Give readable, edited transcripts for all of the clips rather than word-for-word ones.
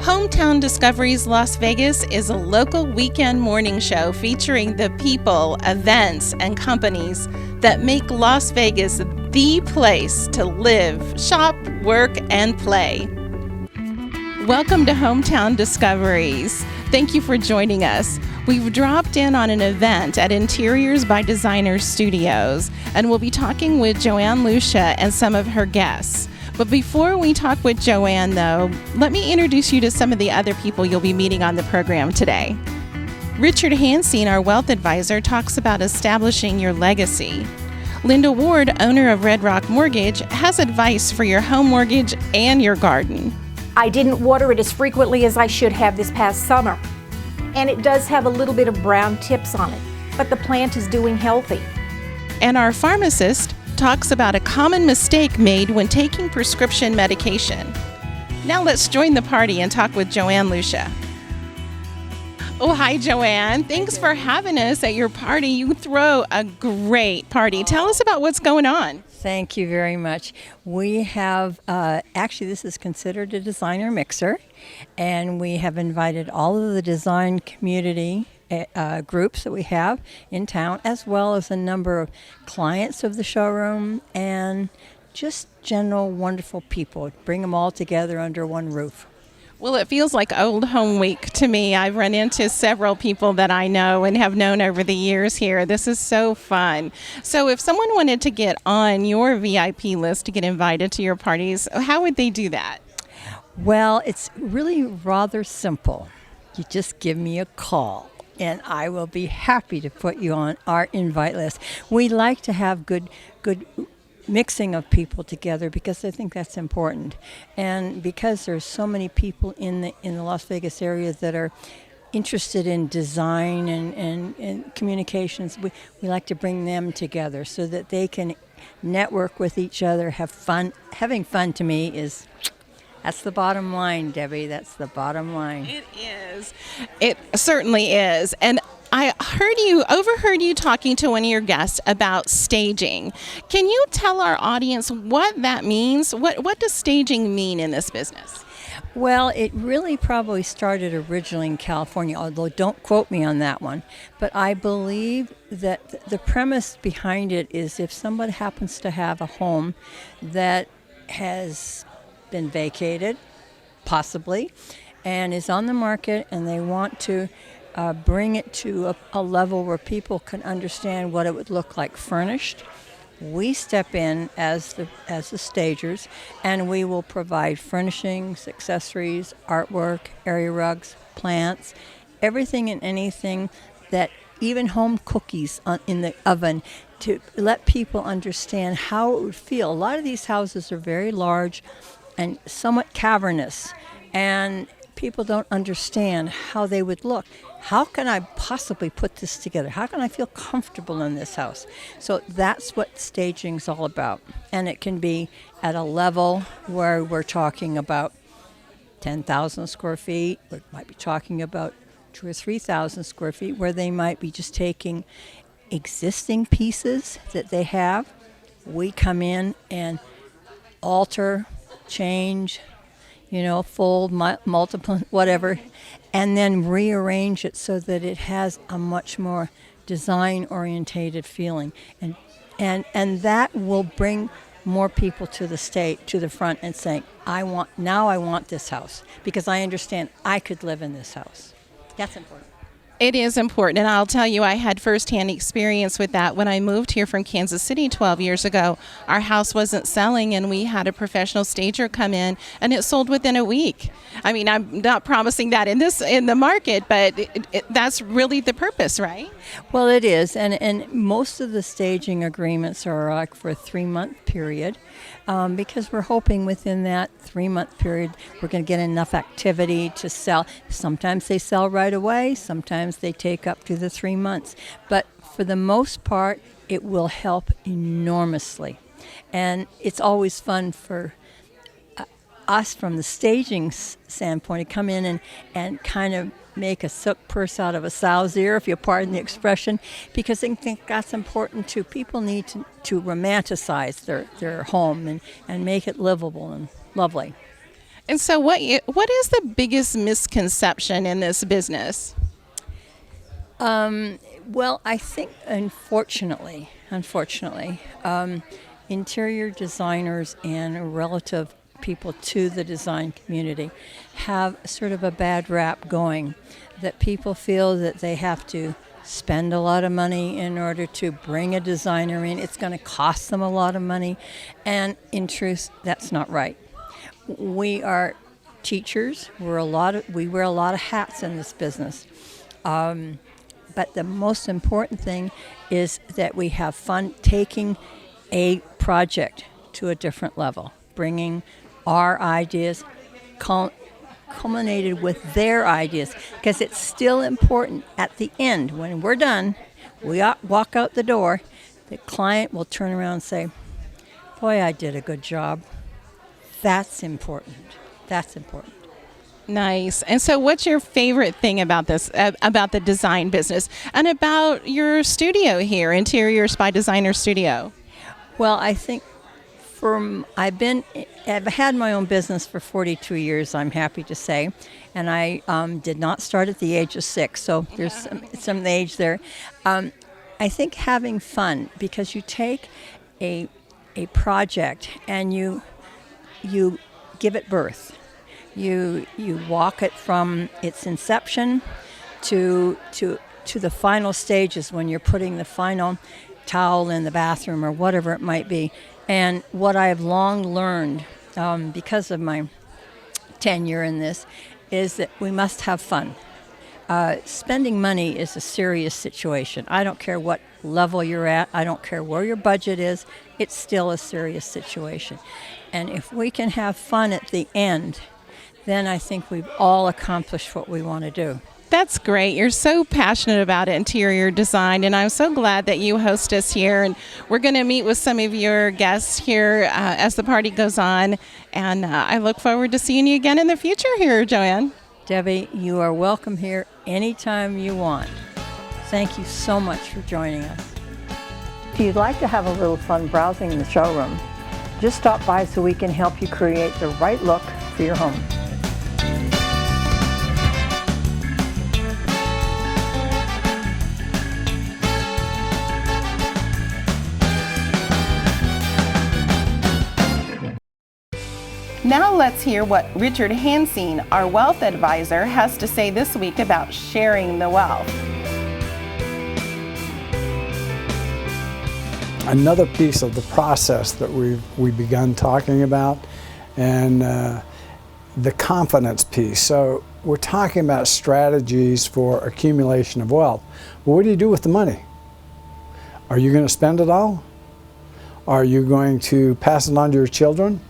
Hometown Discoveries Las Vegas is a local weekend morning show featuring the people, events, and companies that make Las Vegas the place to live, shop, work, and play. Welcome to Hometown Discoveries. Thank you for joining us. We've dropped in on an event at Interiors by Designer Studios, and we'll be talking with Joanne Lucia and some of her guests. But before we talk with Joanne, though, let me introduce you to some of the other people you'll be meeting on the program today. Richard Hanseen, our wealth advisor, talks about establishing your legacy. Linda Ward, owner of Red Rock Mortgage, has advice for your home mortgage and your garden. I didn't water it as frequently as I should have this past summer. And it does have a little bit of brown tips on it, but the plant is doing healthy. And our pharmacist talks about a common mistake made when taking prescription medication. Now let's join the party and talk with Joanne Lucia. Oh, hi, Joanne. Thanks for having us at your party. You throw a great party. Tell us about what's going on. Thank you very much. We have, actually this is considered a designer mixer, and we have invited all of the design community groups that we have in town, as well as a number of clients of the showroom and just general wonderful people. Bring them all together under one roof. Well, it feels like old home week to me. I've run into several people that I know and have known over the years here. This is so fun. So if someone wanted to get on your VIP list to get invited to your parties, how would they do that? Well, it's really rather simple. You just give me a call, and I will be happy to put you on our invite list. We like to have good mixing of people together because I think that's important. And because there's so many people in the Las Vegas area that are interested in design and communications, we like to bring them together so that they can network with each other, have fun. Having fun to me that's the bottom line, Debbie. That's the bottom line. It is. It certainly is. And I overheard you talking to one of your guests about staging. Can you tell our audience what that means? What does staging mean in this business? Well, it really probably started originally in California, although don't quote me on that one. But I believe that the premise behind it is if someone happens to have a home that has been vacated, possibly, and is on the market, and they want to bring it to a level where people can understand what it would look like furnished, we step in as the stagers, and we will provide furnishings, accessories, artwork, area rugs, plants, everything and anything that even home cookies in the oven to let people understand how it would feel. A lot of these houses are very large and somewhat cavernous, and people don't understand how they would look. How can I possibly put this together? How can I feel comfortable in this house? So that's what staging's all about. And it can be at a level where we're talking about 10,000 square feet. We might be talking about 2,000 or 3,000 square feet, where they might be just taking existing pieces that they have. We come in and alter, change, fold, multiple, whatever, and then rearrange it so that it has a much more design-orientated feeling, and that will bring more people to the front and saying, I want this house because I understand I could live in this house. That's important. It is important, and I'll tell you, I had firsthand experience with that. When I moved here from Kansas City 12 years ago, our house wasn't selling, and we had a professional stager come in, and it sold within a week. I mean, I'm not promising that in the market, but that's really the purpose, right? Well, it is, and most of the staging agreements are like for a 3-month period, because we're hoping within that 3-month period we're going to get enough activity to sell. Sometimes they sell right away, sometimes they take up to the 3 months, but for the most part it will help enormously. And it's always fun for us from the staging standpoint to come in and kind of make a silk purse out of a sow's ear, if you pardon the expression, because I think that's important too. People need to romanticize their home and make it livable and lovely. And so what is the biggest misconception in this business? Well, I think, unfortunately, interior designers and relative people to the design community have sort of a bad rap going, that people feel that they have to spend a lot of money in order to bring a designer in. It's going to cost them a lot of money, and in truth, that's not right. We are teachers. We wear a lot of hats in this business. But the most important thing is that we have fun taking a project to a different level, bringing our ideas culminated with their ideas, because it's still important at the end. When we're done, we walk out the door, the client will turn around and say, boy, I did a good job. That's important. That's important. Nice. And so what's your favorite thing about this, about the design business and about your studio here, Interiors by Designer Studio? Well, I think I've had my own business for 42 years, I'm happy to say, and I did not start at the age of 6, so there's some age there. I think having fun, because you take a project and you give it birth. You walk it from its inception to the final stages when you're putting the final towel in the bathroom or whatever it might be. And what I've long learned because of my tenure in this is that we must have fun. Spending money is a serious situation. I don't care what level you're at. I don't care where your budget is. It's still a serious situation. And if we can have fun at the end, then I think we've all accomplished what we want to do. That's great. You're so passionate about interior design, and I'm so glad that you host us here. And we're going to meet with some of your guests here as the party goes on. And I look forward to seeing you again in the future here, Joanne. Debbie, you are welcome here anytime you want. Thank you so much for joining us. If you'd like to have a little fun browsing the showroom, just stop by so we can help you create the right look for your home. Now let's hear what Richard Hanseen, our wealth advisor, has to say this week about sharing the wealth. Another piece of the process that we've begun talking about, and the confidence piece. So we're talking about strategies for accumulation of wealth. Well, what do you do with the money? Are you going to spend it all? Are you going to pass it on to your children?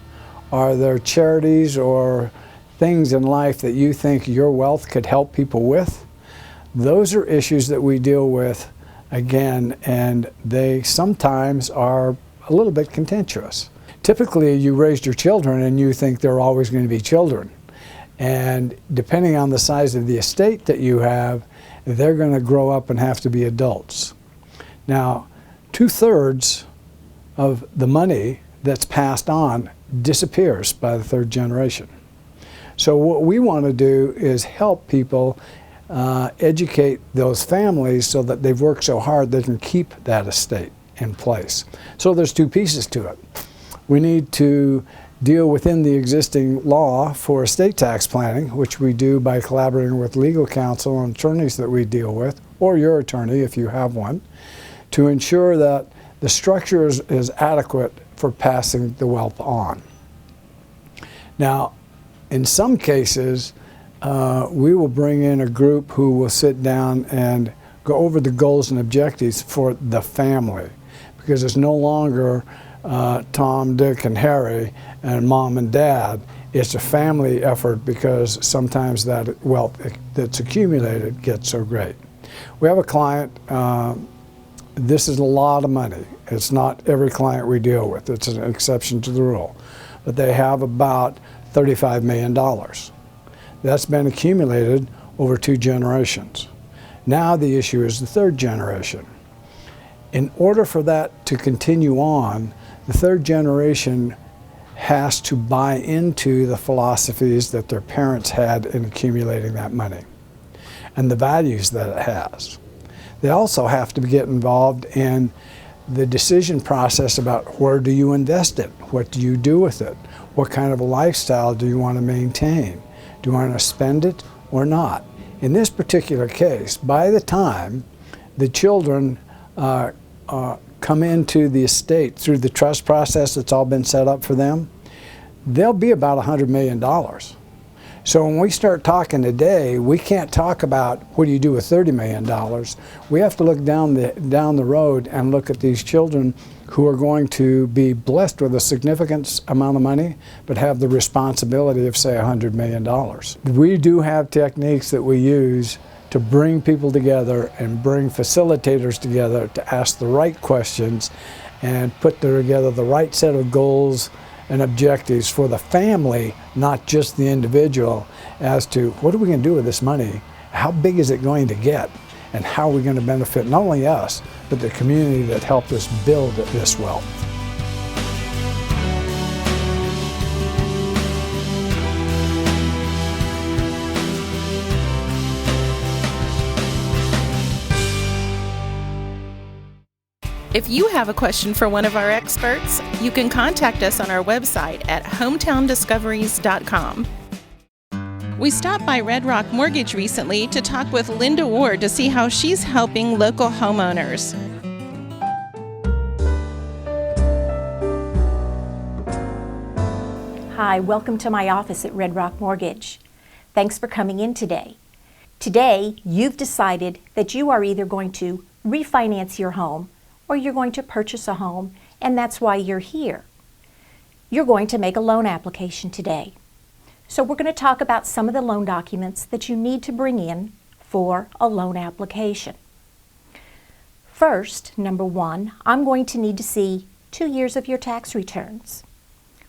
Are there charities or things in life that you think your wealth could help people with? Those are issues that we deal with, again, and they sometimes are a little bit contentious. Typically, you raised your children and you think they're always going to be children. And depending on the size of the estate that you have, they're going to grow up and have to be adults. Now, 2/3 of the money that's passed on disappears by the third generation. So what we want to do is help people educate those families so that they've worked so hard they can keep that estate in place. So there's two pieces to it. We need to deal within the existing law for estate tax planning, which we do by collaborating with legal counsel and attorneys that we deal with, or your attorney if you have one, to ensure that the structure is adequate for passing the wealth on. Now, in some cases, we will bring in a group who will sit down and go over the goals and objectives for the family, because it's no longer Tom, Dick, and Harry and mom and dad. It's a family effort because sometimes that wealth that's accumulated gets so great. We have a client, this is a lot of money. It's not every client we deal with. It's an exception to the rule. But they have about $35 million. That's been accumulated over 2 generations. Now the issue is the 3rd generation. In order for that to continue on, the 3rd generation has to buy into the philosophies that their parents had in accumulating that money and the values that it has. They also have to get involved in the decision process about where do you invest it? What do you do with it? What kind of a lifestyle do you want to maintain? Do you want to spend it or not? In this particular case, by the time the children come into the estate through the trust process that's all been set up for them, they'll be about $100 million. So when we start talking today, we can't talk about what do you do with $30 million. We have to look down the road and look at these children who are going to be blessed with a significant amount of money, but have the responsibility of, say, $100 million. We do have techniques that we use to bring people together and bring facilitators together to ask the right questions and put together the right set of goals and objectives for the family, not just the individual, as to what are we going to do with this money, how big is it going to get, and how are we going to benefit not only us, but the community that helped us build this wealth. If you have a question for one of our experts, you can contact us on our website at hometowndiscoveries.com. We stopped by Red Rock Mortgage recently to talk with Linda Ward to see how she's helping local homeowners. Hi, welcome to my office at Red Rock Mortgage. Thanks for coming in today. Today, you've decided that you are either going to refinance your home or you're going to purchase a home, and that's why you're here. You're going to make a loan application today. So we're going to talk about some of the loan documents that you need to bring in for a loan application. First, number one, I'm going to need to see 2 years of your tax returns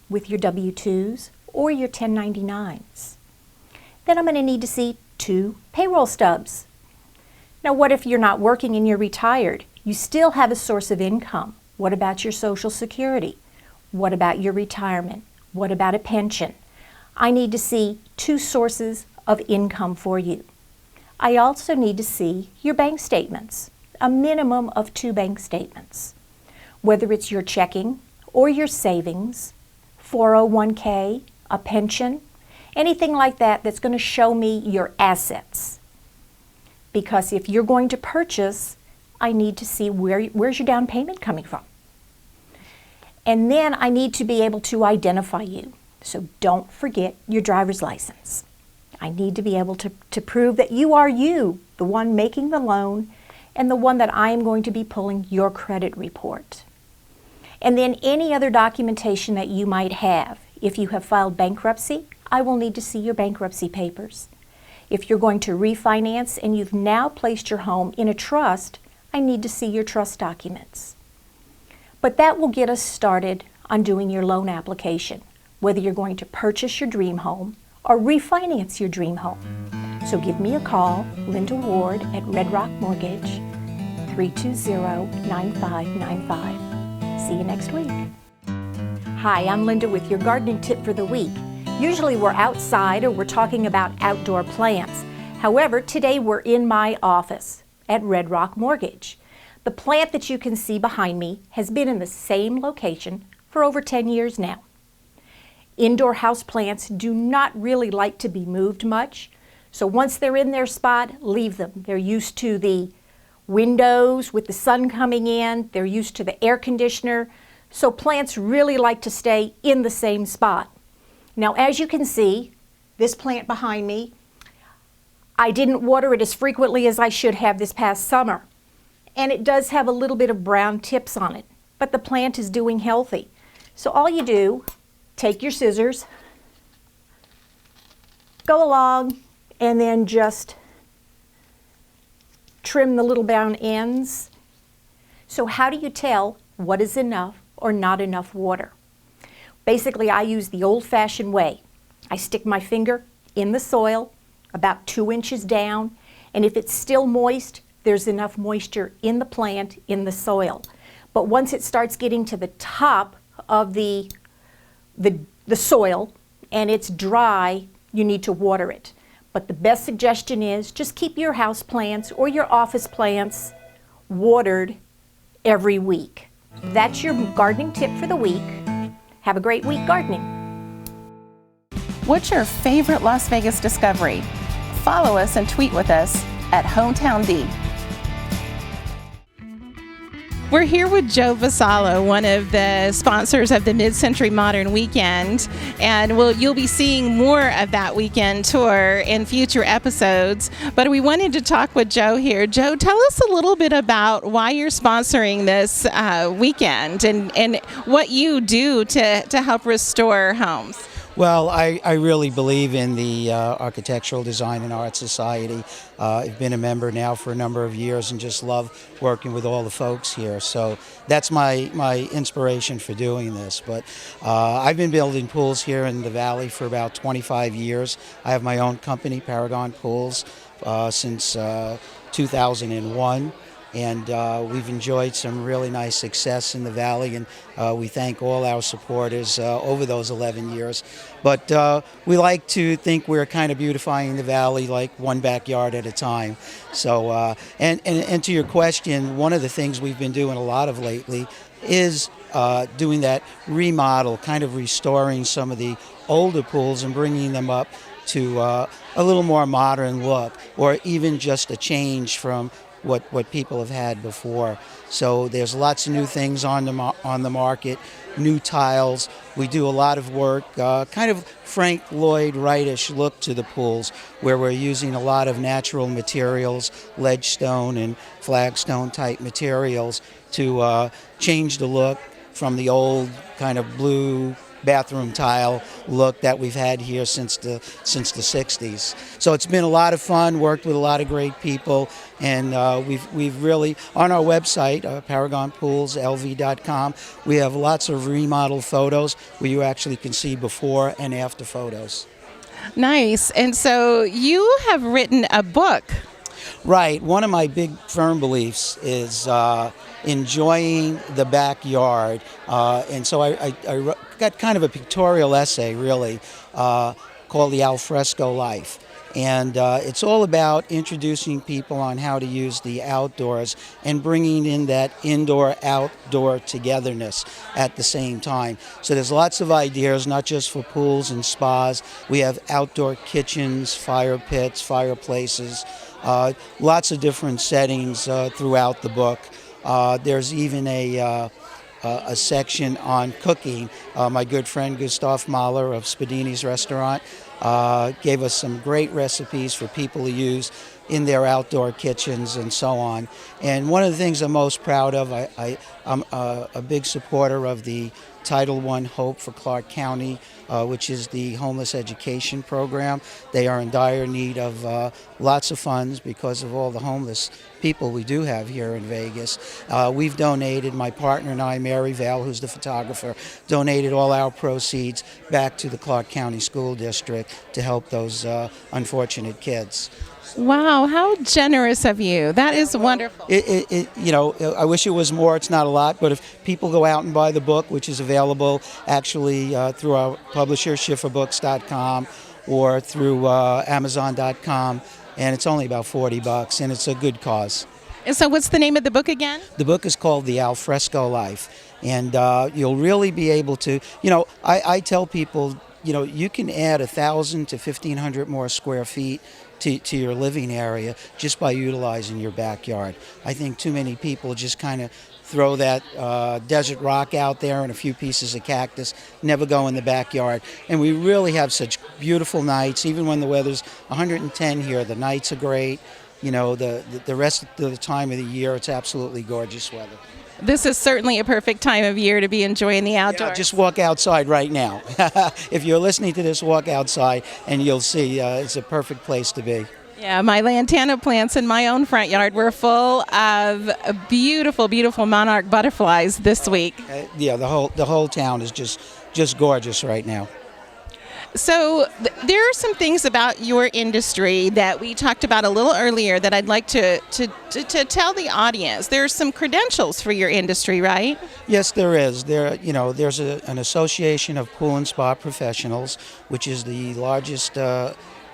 with your W-2s or your 1099s. Then I'm going to need to see 2 payroll stubs. Now, what if you're not working and you're retired? You still have a source of income. What about your Social Security? What about your retirement? What about a pension? I need to see 2 sources of income for you. I also need to see your bank statements, a minimum of 2 bank statements. Whether it's your checking or your savings, 401k, a pension, anything like that that's going to show me your assets. Because if you're going to purchase, I need to see where's your down payment coming from. And then I need to be able to identify you. So don't forget your driver's license. I need to be able to prove that you are you, the one making the loan, and the one that I am going to be pulling your credit report. And then any other documentation that you might have. If you have filed bankruptcy, I will need to see your bankruptcy papers. If you're going to refinance and you've now placed your home in a trust, I need to see your trust documents. But that will get us started on doing your loan application, whether you're going to purchase your dream home or refinance your dream home. So give me a call, Linda Ward at Red Rock Mortgage, 320-9595. See you next week. Hi, I'm Linda with your gardening tip for the week. Usually we're outside or we're talking about outdoor plants. However, today we're in my office at Red Rock Mortgage. The plant that you can see behind me has been in the same location for over 10 years now. Indoor house plants do not really like to be moved much, so once they're in their spot, leave them. They're used to the windows with the sun coming in, they're used to the air conditioner, so plants really like to stay in the same spot. Now, as you can see, this plant behind me, I didn't water it as frequently as I should have this past summer. And it does have a little bit of brown tips on it, but the plant is doing healthy. So all you do, take your scissors, go along, and then just trim the little brown ends. So how do you tell what is enough or not enough water? Basically, I use the old-fashioned way. I stick my finger in the soil, about 2 inches down, and if it's still moist, there's enough moisture in the plant, in the soil. But once it starts getting to the top of the the soil and it's dry, you need to water it. But the best suggestion is just keep your house plants or your office plants watered every week. That's your gardening tip for the week. Have a great week gardening. What's your favorite Las Vegas discovery? Follow us and tweet with us at Hometown D. We're here with Joe Vassallo, one of the sponsors of the Mid-Century Modern Weekend, and you'll be seeing more of that weekend tour in future episodes. But we wanted to talk with Joe here. Joe, tell us a little bit about why you're sponsoring this weekend and what you do to help restore homes. Well, I really believe in the Architectural Design and Art Society. I've been a member now for a number of years and just love working with all the folks here. So that's my inspiration for doing this. But I've been building pools here in the Valley for about 25 years. I have my own company, Paragon Pools, since 2001. And we've enjoyed some really nice success in the Valley, and we thank all our supporters over those 11 years. But we like to think we're kind of beautifying the Valley like one backyard at a time. So, and to your question, one of the things we've been doing a lot of lately is doing that remodel, kind of restoring some of the older pools and bringing them up to a little more modern look, or even just a change from what people have had before. So there's lots of new things on the market, new tiles. We do a lot of work, kind of Frank Lloyd Wright-ish look to the pools, where we're using a lot of natural materials, ledge stone and flagstone type materials to change the look from the old kind of blue bathroom tile look that we've had here since the 60s. So it's been a lot of fun, worked with a lot of great people, and we've really, on our website, paragonpoolslv.com, we have lots of remodel photos where you actually can see before and after photos. Nice. And so you have written a book. Right. One of my big firm beliefs is enjoying the backyard. And so I got kind of a pictorial essay, really, called The Alfresco Life. And it's all about introducing people on how to use the outdoors and bringing in that indoor-outdoor togetherness at the same time. So there's lots of ideas, not just for pools and spas. We have outdoor kitchens, fire pits, fireplaces, lots of different settings throughout the book. There's even a section on cooking. My good friend Gustav Mahler of Spadini's Restaurant gave us some great recipes for people to use in their outdoor kitchens and so on. And one of the things I'm most proud of, I'm a big supporter of the Title I Hope for Clark County, which is the homeless education program. They are in dire need of lots of funds because of all the homeless people we do have here in Vegas. We've donated, my partner and I, Mary Vale, who's the photographer, donated all our proceeds back to the Clark County School District to help those unfortunate kids. Wow, how generous of you. That is wonderful. I wish it was more. It's not a lot, but if people go out and buy the book, which is available actually through our publisher, schifferbooks.com, or through amazon.com, and it's only about $40, and it's a good cause. And so what's the name of the book again? The book is called The Alfresco Life, and you'll really be able to, I tell people, you can add 1,000 to 1,500 more square feet to your living area just by utilizing your backyard. I think too many people just kind of throw that desert rock out there and a few pieces of cactus, never go in the backyard. And we really have such beautiful nights, even when the weather's 110 here, the nights are great. The rest of the time of the year, it's absolutely gorgeous weather. This is certainly a perfect time of year to be enjoying the outdoors. Yeah, just walk outside right now. If you're listening to this, walk outside and you'll see it's a perfect place to be. Yeah, my lantana plants in my own front yard were full of beautiful, beautiful monarch butterflies this week. The whole town is just gorgeous right now. So there are some things about your industry that we talked about a little earlier that I'd like to tell the audience. There's some credentials for your industry, right? Yes, there is. There's an association of pool and spa professionals, which is the largest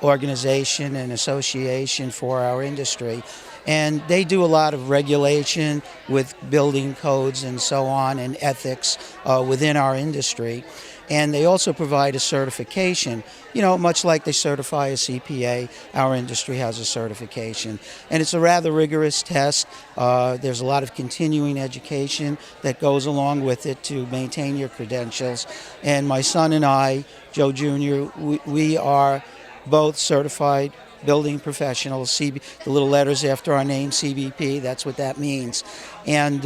organization and association for our industry. And they do a lot of regulation with building codes and so on and ethics within our industry. And they also provide a certification, much like they certify a CPA, our industry has a certification. And it's a rather rigorous test. There's a lot of continuing education that goes along with it to maintain your credentials. And my son and I, Joe Jr., we are both certified building professionals, the little letters after our name, CBP, that's what that means. And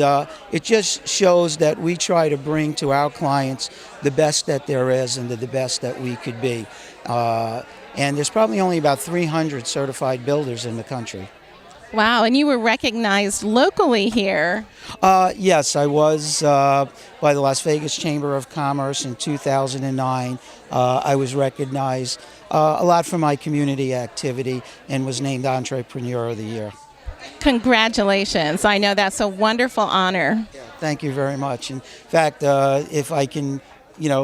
it just shows that we try to bring to our clients the best that there is and the best that we could be. And there's probably only about 300 certified builders in the country. Wow, and you were recognized locally here. Yes, I was by the Las Vegas Chamber of Commerce in 2009. I was recognized a lot for my community activity and was named Entrepreneur of the Year. Congratulations. I know that's a wonderful honor. Thank you very much. In fact, if I can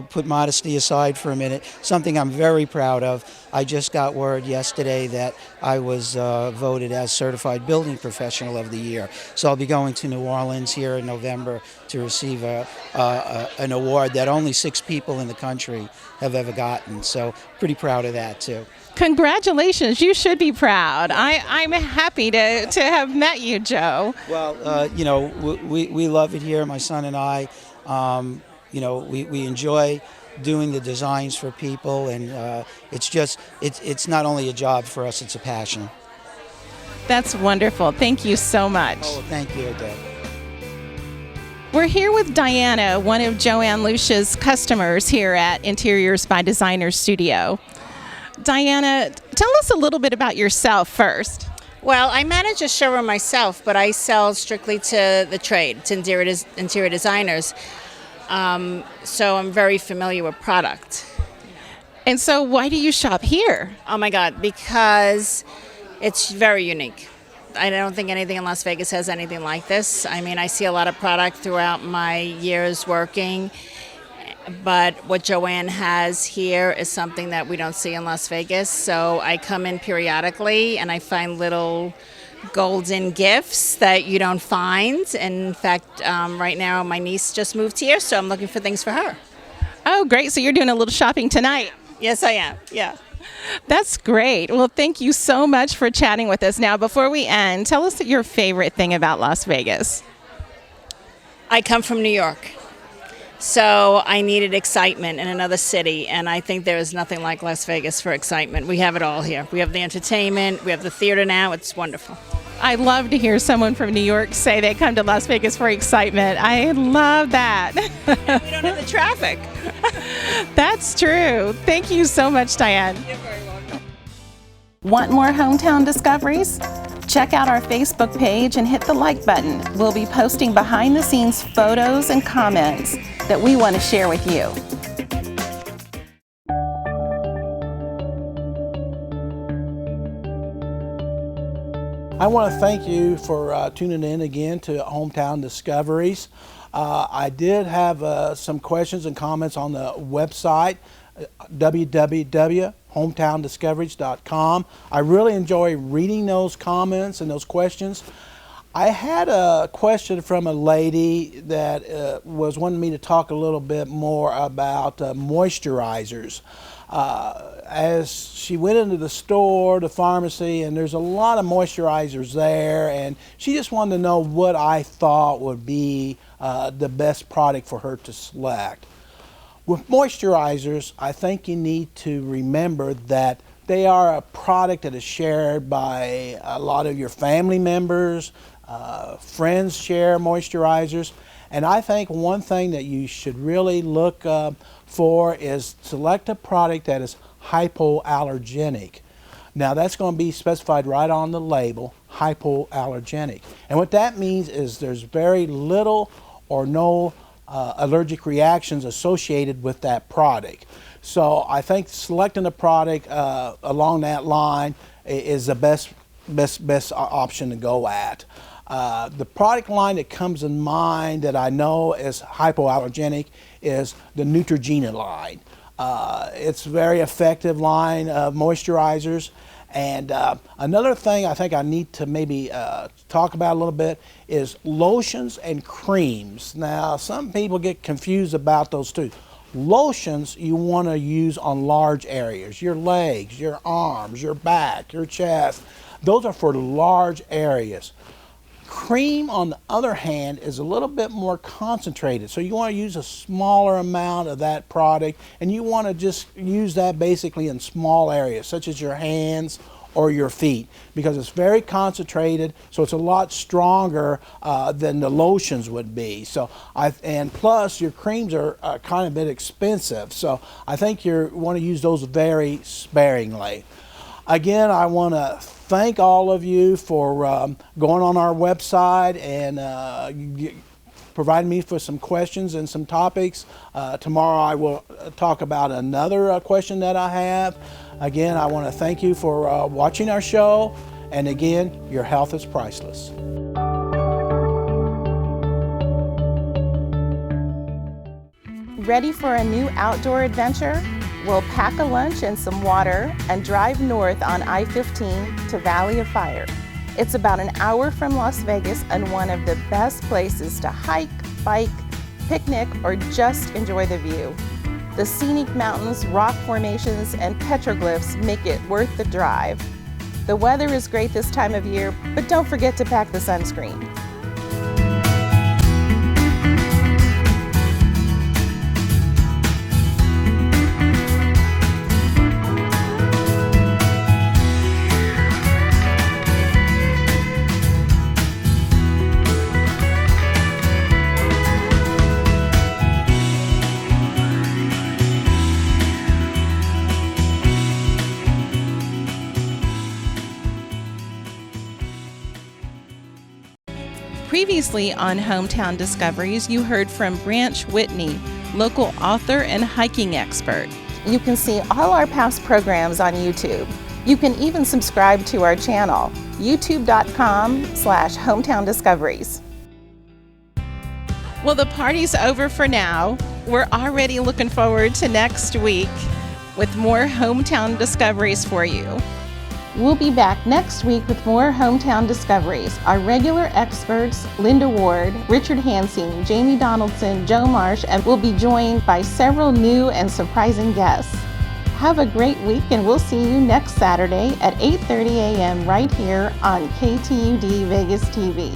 put modesty aside for a minute, something I'm very proud of. I just got word yesterday that I was voted as Certified Building Professional of the Year. So I'll be going to New Orleans here in November to receive an award that only 6 people in the country have ever gotten. So pretty proud of that too. Congratulations. You should be proud. I'm happy to have met you, Joe. Well, we love it here, my son and I. We enjoy doing the designs for people, and it's not only a job for us, it's a passion. That's wonderful. Thank you so much. Oh, thank you, Deb. We're here with Diana, one of Joanne Lucia's customers here at Interiors by Designers Studio. Diana, tell us a little bit about yourself first. Well, I manage a showroom myself, but I sell strictly to the trade, to interior designers. So I'm very familiar with product. And so why do you shop here? Oh my God, because it's very unique. I don't think anything in Las Vegas has anything like this. I mean, I see a lot of product throughout my years working, but what Joanne has here is something that we don't see in Las Vegas. So I come in periodically and I find little golden gifts that you don't find. And in fact, right now my niece just moved here, so I'm looking for things for her. Oh, great. So you're doing a little shopping tonight. Yes, I am. Yeah. That's great. Well, thank you so much for chatting with us. Now, before we end, tell us your favorite thing about Las Vegas. I come from New York, so I needed excitement in another city, and I think there is nothing like Las Vegas for excitement. We have it all here. We have the entertainment, we have the theater now. It's wonderful. I love to hear someone from New York say they come to Las Vegas for excitement. I love that. And we don't have the traffic. That's true. Thank you so much, Diane. You're very welcome. Want more hometown discoveries? Check out our Facebook page and hit the like button. We'll be posting behind the scenes photos and comments that we want to share with you. I want to thank you for tuning in again to Hometown Discoveries. I did have some questions and comments on the website, www.hometowndiscoveries.com. I really enjoy reading those comments and those questions. I had a question from a lady that was wanting me to talk a little bit more about moisturizers. As she went into the store, the pharmacy, and there's a lot of moisturizers there, and she just wanted to know what I thought would be the best product for her to select. With moisturizers, I think you need to remember that they are a product that is shared by a lot of your family members, friends share moisturizers, and I think one thing that you should really look for is select a product that is hypoallergenic. Now that's going to be specified right on the label, hypoallergenic. And what that means is there's very little or no allergic reactions associated with that product. So I think selecting a product along that line is the best option to go at. The product line that comes in mind that I know is hypoallergenic is the Neutrogena line. It's a very effective line of moisturizers. And another thing I think I need to maybe talk about a little bit is lotions and creams. Now, some people get confused about those two. Lotions you want to use on large areas, your legs, your arms, your back, your chest. Those are for large areas. Cream, on the other hand, is a little bit more concentrated. So you want to use a smaller amount of that product, and you want to just use that basically in small areas, such as your hands or your feet, because it's very concentrated, so it's a lot stronger than the lotions would be. So and plus your creams are kind of a bit expensive, so I think you want to use those very sparingly. Again, I want to thank all of you for going on our website and providing me for some questions and some topics. Tomorrow I will talk about another question that I have. Again, I want to thank you for watching our show. And again, your health is priceless. Ready for a new outdoor adventure? We'll pack a lunch and some water and drive north on I-15 to Valley of Fire. It's about an hour from Las Vegas and one of the best places to hike, bike, picnic, or just enjoy the view. The scenic mountains, rock formations, and petroglyphs make it worth the drive. The weather is great this time of year, but don't forget to pack the sunscreen. Previously on Hometown Discoveries, you heard from Branch Whitney, local author and hiking expert. You can see all our past programs on YouTube. You can even subscribe to our channel, youtube.com/Hometown Discoveries. Well, the party's over for now. We're already looking forward to next week with more Hometown Discoveries for you. We'll be back next week with more Hometown Discoveries. Our regular experts, Linda Ward, Richard Hanseen, Debbie Donaldson, Joe Marsh, and we'll be joined by several new and surprising guests. Have a great week, and we'll see you next Saturday at 8:30 a.m. right here on KTUD Vegas TV.